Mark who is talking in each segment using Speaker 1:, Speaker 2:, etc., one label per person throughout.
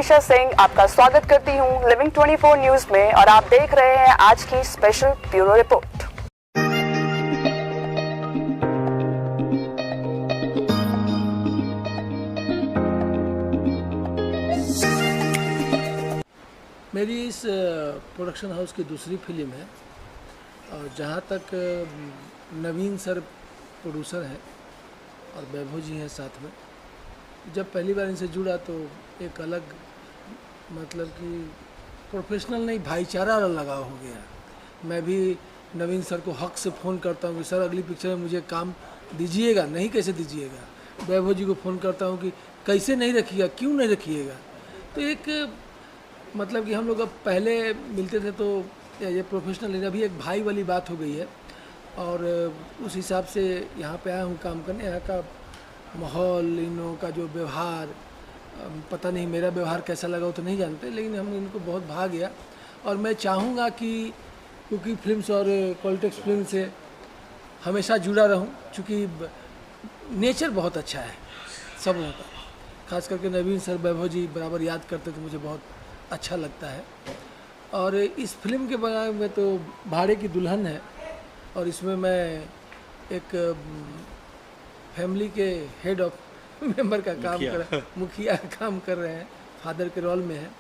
Speaker 1: मनीषा सिंह आपका स्वागत करती हूं लिविंग 24 न्यूज में और आप देख रहे हैं आज की स्पेशल ब्यूरो रिपोर्ट।
Speaker 2: मेरी इस प्रोडक्शन हाउस की दूसरी फिल्म है और जहाँ तक नवीन सर प्रोड्यूसर हैं और वैभव जी हैं साथ में। जब पहली बार इनसे जुड़ा तो एक अलग मतलब कि प्रोफेशनल नहीं भाईचारा लगाव हो गया। मैं भी नवीन सर को हक से फ़ोन करता हूँ कि सर अगली पिक्चर में मुझे काम दीजिएगा, नहीं कैसे दीजिएगा। वैभव जी को फ़ोन करता हूँ कि कैसे नहीं रखिएगा, क्यों नहीं रखिएगा। तो एक मतलब कि हम लोग अब पहले मिलते थे तो ये प्रोफेशनल, अभी एक भाई वाली बात हो गई है और उस हिसाब से यहाँ पे आया हूँ काम करने। यहाँ का माहौल, इन लोगों का जो व्यवहार, पता नहीं मेरा व्यवहार कैसा लगा वो तो नहीं जानते, लेकिन हम इनको बहुत भा गया। और मैं चाहूँगा कि क्योंकि फिल्म्स और पॉलिटिक्स फिल्म से हमेशा जुड़ा रहूँ, क्योंकि नेचर बहुत अच्छा है सब लोगों का। खास करके नवीन सर, वैभव जी बराबर याद करते तो मुझे बहुत अच्छा लगता है। और इस फिल्म के बारे में तो भाड़े की दुल्हन है और इसमें मैं एक फैमिली के हेड ऑफ मेंबर का मुखिया काम कर रहे हैं, फादर के रोल में है।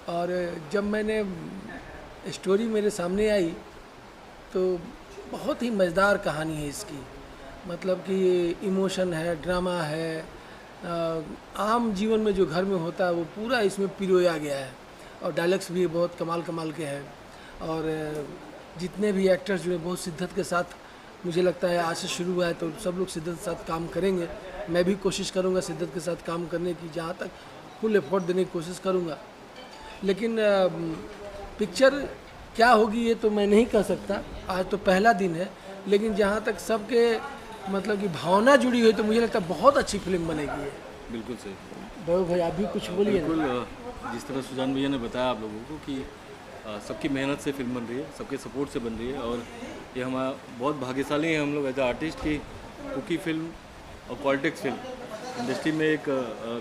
Speaker 2: और जब मैंने स्टोरी मेरे सामने आई तो बहुत ही मज़ेदार कहानी है इसकी। मतलब कि इमोशन है, ड्रामा है, आम जीवन में जो घर में होता है वो पूरा इसमें पिरोया गया है। और डायलॉग्स भी बहुत कमाल के हैं और जितने भी एक्टर्स जो हैं बहुत शिद्दत के साथ, मुझे लगता है आज से शुरू हुआ है तो सब लोग शिद्दत के साथ काम करेंगे। मैं भी कोशिश करूंगा शिद्दत के साथ काम करने की, जहाँ तक फुल एफर्ट देने की कोशिश करूंगा। लेकिन पिक्चर क्या होगी ये तो मैं नहीं कह सकता, आज तो पहला दिन है। लेकिन जहाँ तक सबके मतलब कि भावना जुड़ी हुई तो मुझे लगता है बहुत अच्छी फिल्म बनेगी।
Speaker 3: बिल्कुल सही।
Speaker 2: वैभव भाई आप भी कुछ बोलिए।
Speaker 3: बिल्कुल, जिस तरह सुजान भैया ने बताया आप लोगों को कि सबकी मेहनत से फिल्म बन रही है, सबके सपोर्ट से बन रही है और ये हमारा बहुत भाग्यशाली है हम लोग एज आर्टिस्ट की कुकी फिल्म और पॉलिटिक्स फिल्म इंडस्ट्री में एक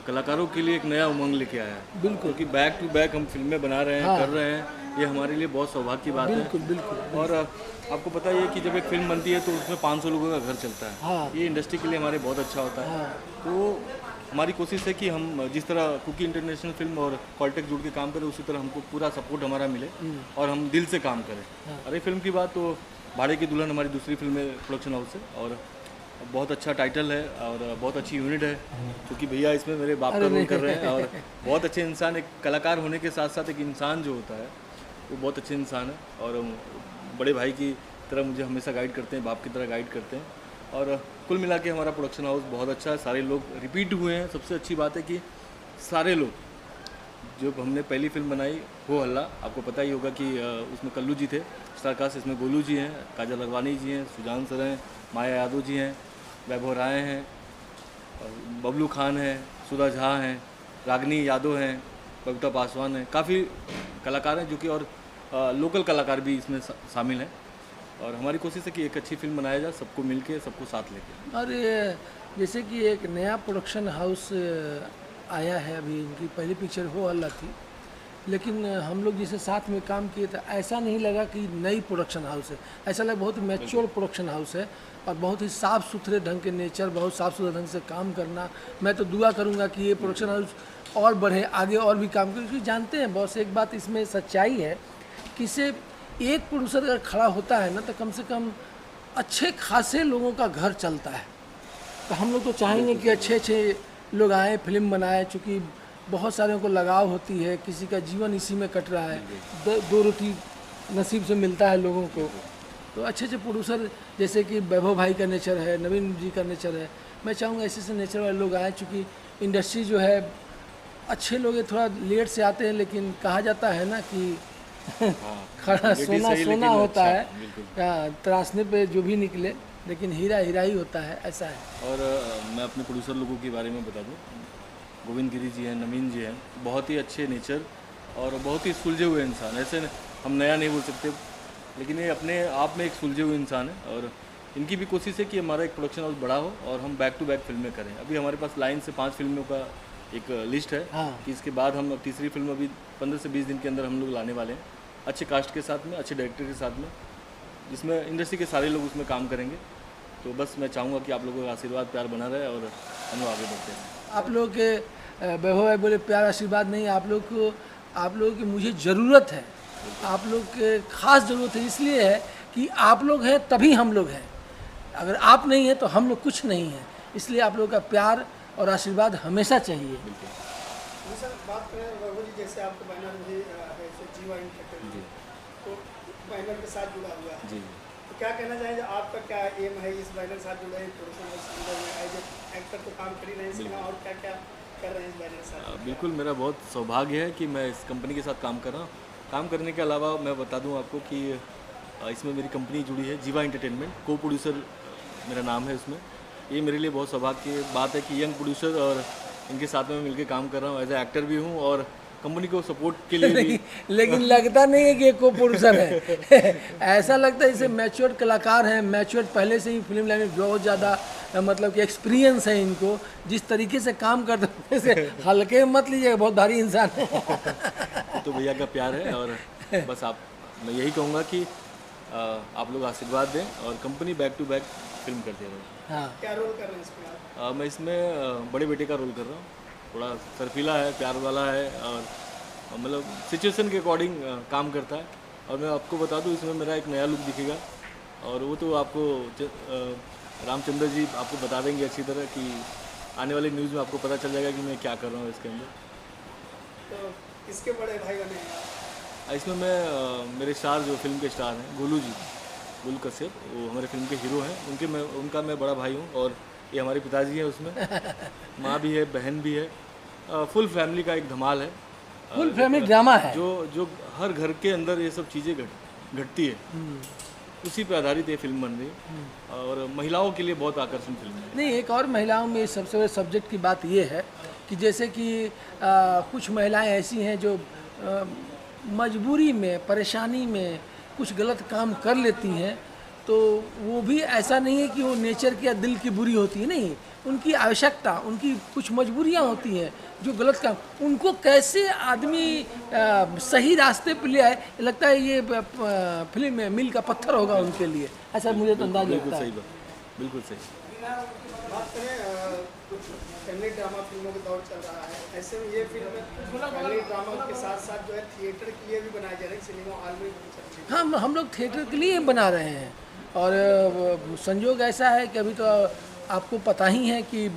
Speaker 3: कलाकारों के लिए एक नया उमंग लेके आया है।
Speaker 2: बिल्कुल,
Speaker 3: क्योंकि बैक टू बैक हम फिल्में बना रहे हैं, कर रहे हैं, ये हमारे लिए बहुत सौभाग्य की बात
Speaker 2: बिल्कुल,
Speaker 3: है।
Speaker 2: बिल्कुल।
Speaker 3: और आपको पता ही है कि जब एक फिल्म बनती है तो उसमें 500 लोगों का घर चलता है।
Speaker 2: हाँ।
Speaker 3: ये इंडस्ट्री के लिए हमारे बहुत अच्छा होता है।
Speaker 2: हाँ।
Speaker 3: तो हमारी कोशिश है कि हम जिस तरह कुकी इंटरनेशनल फिल्म और पॉलिटिक्स जुड़ के काम करें, उसी तरह हमको पूरा सपोर्ट हमारा मिले और हम दिल से काम करें। अरे फिल्म की बात तो भाड़े की दुल्हन हमारी दूसरी फिल्म है प्रोडक्शन हाउस से और बहुत अच्छा टाइटल है और बहुत अच्छी यूनिट है, क्योंकि भैया इसमें मेरे बाप का रोल कर रहे हैं और बहुत अच्छे इंसान, एक कलाकार होने के साथ साथ एक इंसान जो होता है वो बहुत अच्छे इंसान है और बड़े भाई की तरह मुझे हमेशा गाइड करते हैं, बाप की तरह गाइड करते हैं। और कुल मिला के हमारा प्रोडक्शन हाउस बहुत अच्छा है, सारे लोग रिपीट हुए हैं। सबसे अच्छी बात है कि सारे लोग, जो हमने पहली फिल्म बनाई हो हल्ला, आपको पता ही होगा कि उसमें कल्लू जी थे स्टारकास्ट, इसमें गोलू जी हैं, काजल अडवाणी जी हैं, सुजान सर हैं, माया यादव जी हैं, वैभव राय हैं, बबलू खान हैं, सुधा झा हैं, रागनी यादव हैं, बबीता पासवान हैं, काफ़ी कलाकार हैं जो कि और लोकल कलाकार भी इसमें शामिल हैं। और हमारी कोशिश है कि एक अच्छी फिल्म बनाया जाए, सबको मिलके, सबको साथ लेके।
Speaker 2: और जैसे कि एक नया प्रोडक्शन हाउस आया है, अभी इनकी पहली पिक्चर हो हल्ला थी, लेकिन हम लोग जिसे साथ में काम किए थे ऐसा नहीं लगा कि नई प्रोडक्शन हाउस है, ऐसा लगा बहुत मैच्योर प्रोडक्शन हाउस है और बहुत ही साफ़ सुथरे ढंग के नेचर, बहुत साफ़ सुथरे ढंग से काम करना। मैं तो दुआ करूँगा कि ये प्रोडक्शन हाउस और बढ़े, आगे और भी काम करे। क्योंकि जानते हैं बॉस, एक बात इसमें सच्चाई है कि सिर्फ एक प्रोड्यूसर अगर खड़ा होता है ना तो कम से कम अच्छे खासे लोगों का घर चलता है। तो हम लोग तो चाहेंगे कि अच्छे लोग आए, फिल्म बनाए, चूँकि बहुत सारे को लगाव होती है, किसी का जीवन इसी में कट रहा है, दो रोटी नसीब से मिलता है लोगों को। तो अच्छे प्रोड्यूसर जैसे कि वैभव भाई का नेचर है, नवीन जी का नेचर है, मैं चाहूँगा ऐसे नेचर वाले लोग आए। चूँकि इंडस्ट्री जो है अच्छे लोग थोड़ा लेट से आते हैं, लेकिन कहा जाता है ना कि खड़ा सोना होता है, तराशने पे जो भी निकले, लेकिन हीरा ही होता है, ऐसा है।
Speaker 3: और मैं अपने प्रोड्यूसर लोगों के बारे में बता दूं, गोविंद गिरी जी हैं, नवीन जी हैं, बहुत ही अच्छे नेचर और बहुत ही सुलझे हुए इंसान। ऐसे हम नया नहीं बोल सकते, लेकिन ये अपने आप में एक सुलझे हुए इंसान है। और इनकी भी कोशिश है कि हमारा एक प्रोडक्शन हाउस बड़ा हो और हम बैक टू बैक फिल्में करें। अभी हमारे पास लाइन से 5 फिल्मों का एक लिस्ट है
Speaker 2: हाँ।
Speaker 3: कि इसके बाद हम तीसरी फिल्म अभी 15 से 20 दिन के अंदर हम लोग लाने वाले हैं, अच्छे कास्ट के साथ में, अच्छे डायरेक्टर के साथ में, जिसमें इंडस्ट्री के सारे लोग उसमें काम करेंगे। तो बस मैं चाहूँगा कि आप लोगों का आशीर्वाद प्यार बना रहे और हम लोग आगे बढ़ते हैं।
Speaker 2: आप लोग के वैभव भाई बोले प्यार आशीर्वाद नहीं, आप लोग की मुझे ज़रूरत है, आप लोग के खास ज़रूरत है। इसलिए है कि आप लोग हैं तभी हम लोग हैं, अगर आप नहीं हैं तो हम लोग कुछ नहीं हैं। इसलिए आप लोग का प्यार और आशीर्वाद हमेशा चाहिए।
Speaker 4: सर बात करें वैभव जी, जैसे आपका बैनर भी है जीवा एंटरटेनमेंट, तो बैनर के साथ जुड़ा हुआ है
Speaker 3: जी।
Speaker 4: तो क्या कहना चाहेंगे, आपका क्या एम है इस बैनर के साथ जुड़े प्रोडक्शन हाउस के अंदर में? एज ए एक्टर तो काम कर ही रहे हैं इसमें, और क्या क्या कर रहे हैं इस बैनर के साथ?
Speaker 3: बिल्कुल, मेरा बहुत सौभाग्य है कि मैं इस कंपनी के साथ काम कर रहा हूँ। काम करने के अलावा मैं बता दूँ आपको कि इसमें मेरी कंपनी जुड़ी है जीवा एंटरटेनमेंट, को प्रोड्यूसर मेरा नाम है उसमें। ये मेरे लिए बहुत सौभाग्य की बात है कि यंग प्रोड्यूसर और इनके साथ में मिलकर काम कर रहा हूँ। एज ए एक्टर भी हूँ और कंपनी को सपोर्ट के लिए भी।
Speaker 2: लेकिन लगता नहीं है कि ये को प्रोड्यूसर है ऐसा लगता है जैसे मैच्योर कलाकार हैं, मैच्योर पहले से ही फिल्म लाइन में बहुत ज़्यादा मतलब कि एक्सपीरियंस है इनको। जिस तरीके से काम करते हैं हल्के मत लीजिएगा, बहुत भारी इंसान है।
Speaker 3: तो भैया का प्यार है और बस मैं यही कहूँगा कि आप लोग आशीर्वाद दें और company back to back film करते रहे।
Speaker 2: हाँ,
Speaker 4: क्या रोल कर रहे हैं इसमें आप?
Speaker 3: मैं इसमें बड़े बेटे का रोल कर रहा हूँ। थोड़ा सरफीला है, प्यार वाला है और मतलब सिचुएशन के अकॉर्डिंग काम करता है। और मैं आपको बता दूँ इसमें मेरा एक नया लुक दिखेगा और वो तो आपको रामचंद्र जी आपको बता देंगे अच्छी तरह कि आने वाली न्यूज़ में आपको पता चल जाएगा कि मैं क्या कर रहा हूँ इसके अंदर।
Speaker 4: तो किसके बड़े भाई बने हैं आप?
Speaker 3: इसमें मैं मेरे स्टार जो फिल्म के स्टार हैं गोलू जी, गोलू कश्यप, वो हमारे फिल्म के हीरो हैं। उनका मैं बड़ा भाई हूँ और ये हमारे पिताजी हैं उसमें। माँ भी है, बहन भी है, फुल फैमिली का एक धमाल है।
Speaker 2: फुल फैमिली ड्रामा है।
Speaker 3: जो हर घर के अंदर ये सब चीज़ें घटती है, उसी पर आधारित ये फिल्म बन रही है और महिलाओं के लिए बहुत आकर्षण फिल्म है।
Speaker 2: नहीं, एक और महिलाओं में सबसे बड़े सब्जेक्ट की बात ये है कि जैसे कि कुछ महिलाएं ऐसी हैं जो मजबूरी में, परेशानी में कुछ गलत काम कर लेती हैं, तो वो भी ऐसा नहीं है कि वो नेचर की या दिल की बुरी होती है, नहीं, उनकी आवश्यकता, उनकी कुछ मजबूरियां होती हैं जो गलत काम, उनको कैसे आदमी सही रास्ते पर ले आए, लगता है ये फिल्म में मील का पत्थर होगा उनके लिए, ऐसा मुझे तो अंदाजा
Speaker 3: बिल्कुल
Speaker 2: लगता
Speaker 3: सही
Speaker 2: है।
Speaker 3: बात, बिल्कुल सही।
Speaker 4: बात करें कुछ फैमिली ड्रामा फिल्मों का दौर चल रहा है, ऐसे में ये फिल्म फैमिली ड्रामा के साथ साथ जो है थिएटर के लिए भी बनाई जा रही है, सिनेमा हॉल में भी चल रही है।
Speaker 2: हाँ, हम लोग थिएटर के लिए बना रहे हैं और संयोग ऐसा है कि अभी तो आपको पता ही है कि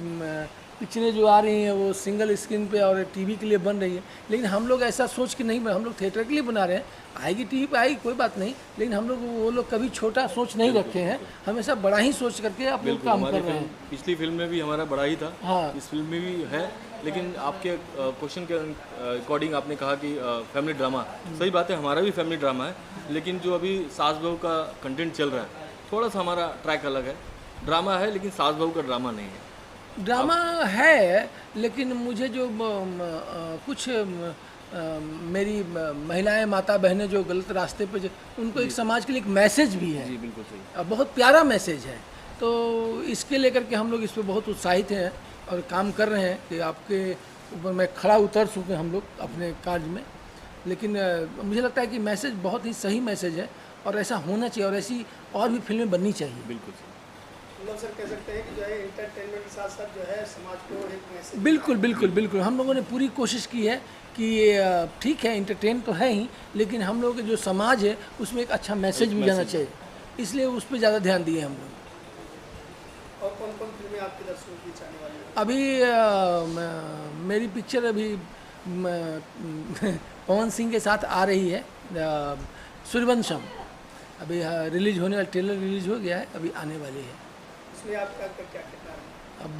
Speaker 2: पिक्चरें जो आ रही हैं वो सिंगल स्क्रीन पे और टीवी के लिए बन रही है, लेकिन हम लोग ऐसा सोच के नहीं, हम लोग थिएटर के लिए बना रहे हैं। आएगी टीवी पे आएगी कोई बात नहीं, लेकिन हम लोग वो लोग कभी छोटा सोच नहीं रखे हैं, हमें सब बड़ा ही सोच करके आप लोग काम कर रहे हैं।
Speaker 3: पिछली फिल्म में भी हमारा बड़ा ही था,
Speaker 2: हाँ।
Speaker 3: इस फिल्म में भी है, लेकिन आपके क्वेश्चन के अकॉर्डिंग आपने कहा कि फैमिली ड्रामा, सही बात है, हमारा भी फैमिली ड्रामा है, लेकिन जो अभी सास बहू का कंटेंट चल रहा है थोड़ा सा हमारा ट्रैक अलग है। ड्रामा है लेकिन सास बहू का ड्रामा नहीं है।
Speaker 2: ड्रामा है, लेकिन मुझे जो कुछ मेरी महिलाएं, माता बहनें जो गलत रास्ते पे, उनको एक समाज के लिए एक मैसेज भी है,
Speaker 3: जी बिल्कुल सही।
Speaker 2: बहुत प्यारा मैसेज है। तो इसके लेकर के हम लोग इस पर बहुत उत्साहित हैं और काम कर रहे हैं कि आपके ऊपर मैं खड़ा उतर सकें हम लोग अपने कार्य में। लेकिन मुझे लगता है कि मैसेज बहुत ही सही मैसेज है और ऐसा होना चाहिए और ऐसी और भी फिल्में बननी चाहिए।
Speaker 3: बिल्कुल सही।
Speaker 4: मतलब सर कह सकते हैं कि जो है एंटरटेनमेंट के साथ साथ जो है समाज को एक मैसेज।
Speaker 2: बिल्कुल बिल्कुल बिल्कुल, हम लोगों ने पूरी कोशिश की है कि ठीक है एंटरटेन तो है ही, लेकिन हम लोग के जो समाज है उसमें एक अच्छा मैसेज भी जाना चाहिए, इसलिए उस पर ज़्यादा ध्यान दिए हम लोग।
Speaker 4: और कौन कौन फिल्में आपके दर्शकों की चाहने वाली हैं?
Speaker 2: अभी मेरी पिक्चर अभी पवन सिंह के साथ आ रही है, सूर्यवंशम, अभी रिलीज होने वाला, ट्रेलर रिलीज हो गया है, अभी आने वाली है।
Speaker 4: इसमें आपका क्या किरदार है?
Speaker 2: अब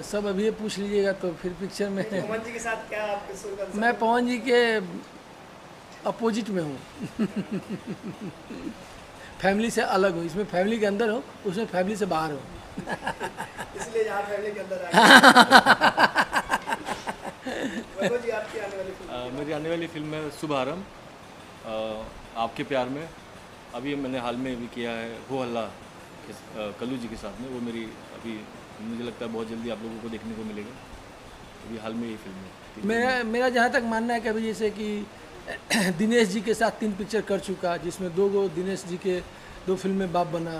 Speaker 2: सब अभी ये पूछ लीजिएगा तो फिर पिक्चर में
Speaker 4: पवन जी के साथ क्या आपके सूर्यवंशम?
Speaker 2: मैं पवन जी के अपोजिट में हूँ फैमिली से अलग हूँ, इसमें फैमिली के अंदर हूँ, उसमें फैमिली से बाहर हूँ
Speaker 4: इसलिए यहाँ फैमिली के अंदर आ वैभव जी आपकी आने वाली फिल्म?
Speaker 3: मेरी आने वाली फिल्म है शुभारंभ, आपके प्यार में। अभी मैंने हाल में भी किया है हो हल्ला कल्लू जी के साथ में, वो मेरी अभी मुझे लगता है बहुत जल्दी आप लोगों को देखने को मिलेगा। अभी हाल में ये फिल्म है।
Speaker 2: मेरा जहाँ तक मानना है कि अभी जैसे कि दिनेश जी के साथ 3 पिक्चर कर चुका, जिसमें 2 दिनेश जी के 2 फिल्म में बाप बना,